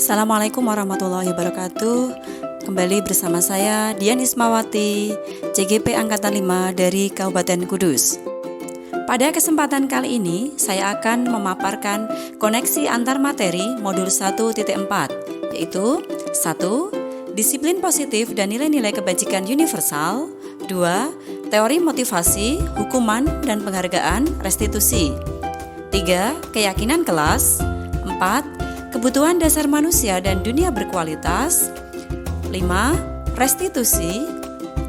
Assalamualaikum warahmatullahi wabarakatuh. Kembali bersama saya Dian Ismawati, CGP Angkatan 5 dari Kabupaten Kudus. Pada kesempatan kali ini, saya akan memaparkan koneksi antar materi modul 1.4, yaitu 1. Disiplin positif dan nilai-nilai kebajikan universal. 2. Teori motivasi, hukuman dan penghargaan, restitusi. 3. Keyakinan kelas. 4. Kebutuhan dasar manusia dan dunia berkualitas. 5. Restitusi.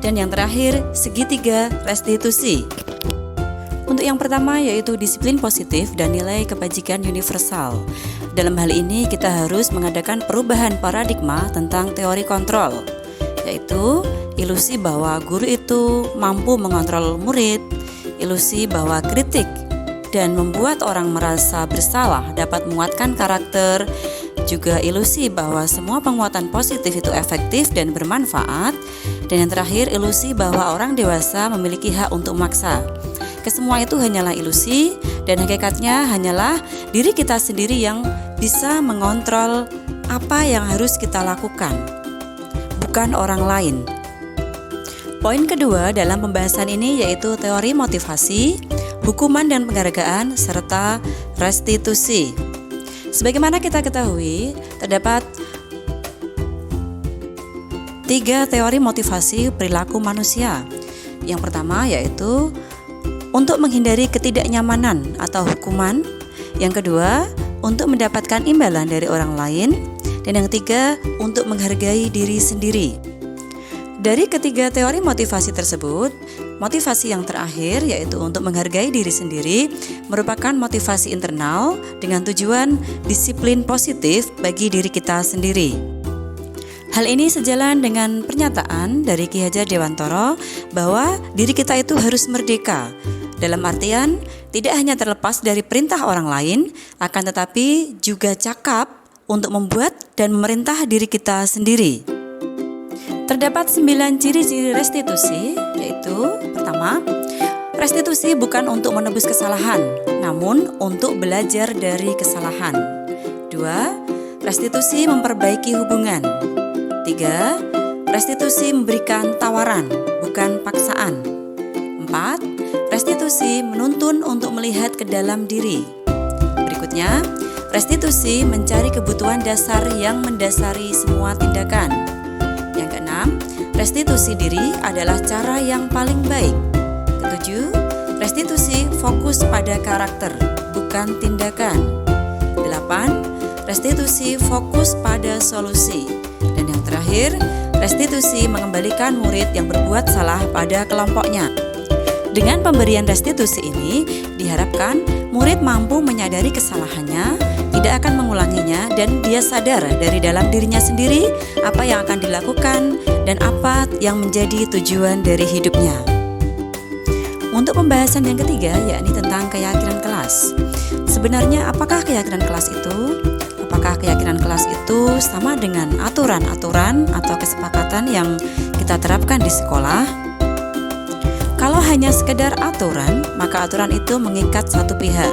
Dan yang terakhir, segitiga restitusi. Untuk yang pertama yaitu disiplin positif dan nilai kebajikan universal. Dalam hal ini kita harus mengadakan perubahan paradigma tentang teori kontrol, yaitu ilusi bahwa guru itu mampu mengontrol murid, ilusi bahwa kritik dan membuat orang merasa bersalah dapat menguatkan karakter, juga ilusi bahwa semua penguatan positif itu efektif dan bermanfaat, dan yang terakhir ilusi bahwa orang dewasa memiliki hak untuk memaksa. Kesemua itu hanyalah ilusi dan hakikatnya hanyalah diri kita sendiri yang bisa mengontrol apa yang harus kita lakukan, bukan orang lain. Poin kedua dalam pembahasan ini yaitu teori motivasi, hukuman dan penghargaan, serta restitusi. Sebagaimana kita ketahui, terdapat 3 teori motivasi perilaku manusia. Yang pertama yaitu untuk menghindari ketidaknyamanan atau hukuman. Yang kedua, untuk mendapatkan imbalan dari orang lain. Dan yang ketiga, untuk menghargai diri sendiri. Dari ketiga teori motivasi tersebut, motivasi yang terakhir yaitu untuk menghargai diri sendiri merupakan motivasi internal dengan tujuan disiplin positif bagi diri kita sendiri. Hal ini sejalan dengan pernyataan dari Ki Hajar Dewantoro bahwa diri kita itu harus merdeka. Dalam artian tidak hanya terlepas dari perintah orang lain, akan tetapi juga cakap untuk membuat dan memerintah diri kita sendiri. Terdapat 9 ciri-ciri restitusi, yaitu pertama, restitusi bukan untuk menebus kesalahan, namun untuk belajar dari kesalahan. 2. Restitusi memperbaiki hubungan. 3. Restitusi memberikan tawaran, bukan paksaan. 4. Restitusi menuntun untuk melihat ke dalam diri. Berikutnya, restitusi mencari kebutuhan dasar yang mendasari semua tindakan. Yang keenam, restitusi diri adalah cara yang paling baik. Ketujuh, restitusi fokus pada karakter, bukan tindakan. 8. Restitusi fokus pada solusi. Dan yang terakhir, restitusi mengembalikan murid yang berbuat salah pada kelompoknya. Dengan pemberian restitusi ini, diharapkan murid mampu menyadari kesalahannya, tidak akan mengulanginya, dan dia sadar dari dalam dirinya sendiri apa yang akan dilakukan dan apa yang menjadi tujuan dari hidupnya. Untuk pembahasan yang ketiga, yakni tentang keyakinan kelas. Sebenarnya apakah keyakinan kelas itu? Apakah keyakinan kelas itu sama dengan aturan-aturan atau kesepakatan yang kita terapkan di sekolah? Kalau hanya sekedar aturan, maka aturan itu mengikat satu pihak.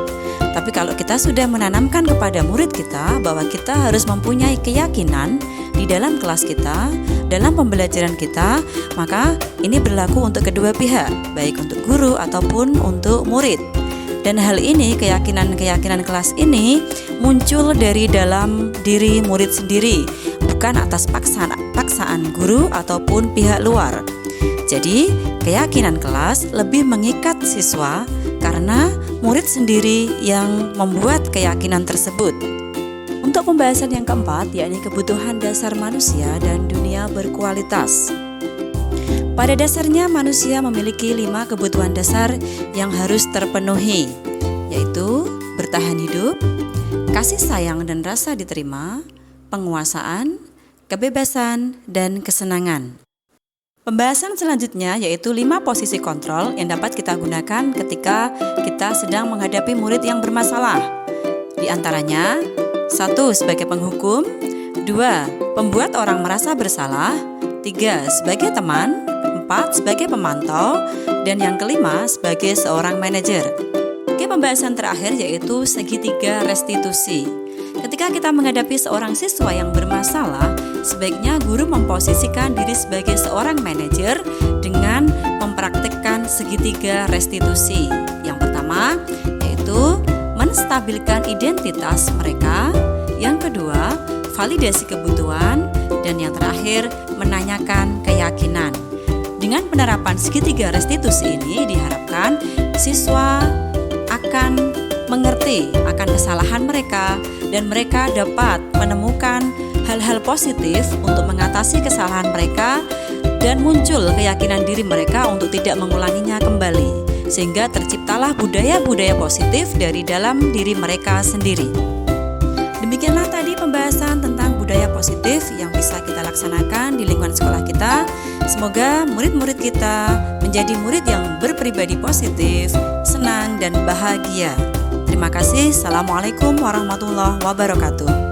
Tapi kalau kita sudah menanamkan kepada murid kita bahwa kita harus mempunyai keyakinan di dalam kelas kita, dalam pembelajaran kita, maka ini berlaku untuk kedua pihak, baik untuk guru ataupun untuk murid. Dan hal ini, keyakinan-keyakinan kelas ini muncul dari dalam diri murid sendiri, bukan atas paksaan guru ataupun pihak luar. Jadi, keyakinan kelas lebih mengikat siswa karena murid sendiri yang membuat keyakinan tersebut. Untuk pembahasan yang keempat, yakni kebutuhan dasar manusia dan dunia berkualitas. Pada dasarnya manusia memiliki 5 kebutuhan dasar yang harus terpenuhi, yaitu bertahan hidup, kasih sayang dan rasa diterima, penguasaan, kebebasan, dan kesenangan. Pembahasan selanjutnya yaitu 5 posisi kontrol yang dapat kita gunakan ketika kita sedang menghadapi murid yang bermasalah. Di antaranya, 1. Sebagai penghukum, 2. Pembuat orang merasa bersalah, 3. Sebagai teman, 4. Sebagai pemantau, dan yang kelima sebagai seorang manajer. Pembahasan terakhir yaitu segitiga restitusi. Ketika kita menghadapi seorang siswa yang bermasalah, sebaiknya guru memposisikan diri sebagai seorang manajer dengan mempraktikkan segitiga restitusi. Yang pertama, yaitu menstabilkan identitas mereka. Yang kedua, validasi kebutuhan. Dan yang terakhir, menanyakan keyakinan. Dengan penerapan segitiga restitusi ini diharapkan siswa akan mengerti akan kesalahan mereka dan mereka dapat menemukan hal-hal positif untuk mengatasi kesalahan mereka dan muncul keyakinan diri mereka untuk tidak mengulanginya kembali, sehingga terciptalah budaya-budaya positif dari dalam diri mereka sendiri. Demikianlah tadi pembahasan tentang budaya positif yang bisa kita laksanakan di lingkungan sekolah kita. Semoga murid-murid kita menjadi murid yang berpribadi positif, senang dan bahagia. Terima kasih. Assalamualaikum warahmatullahi wabarakatuh.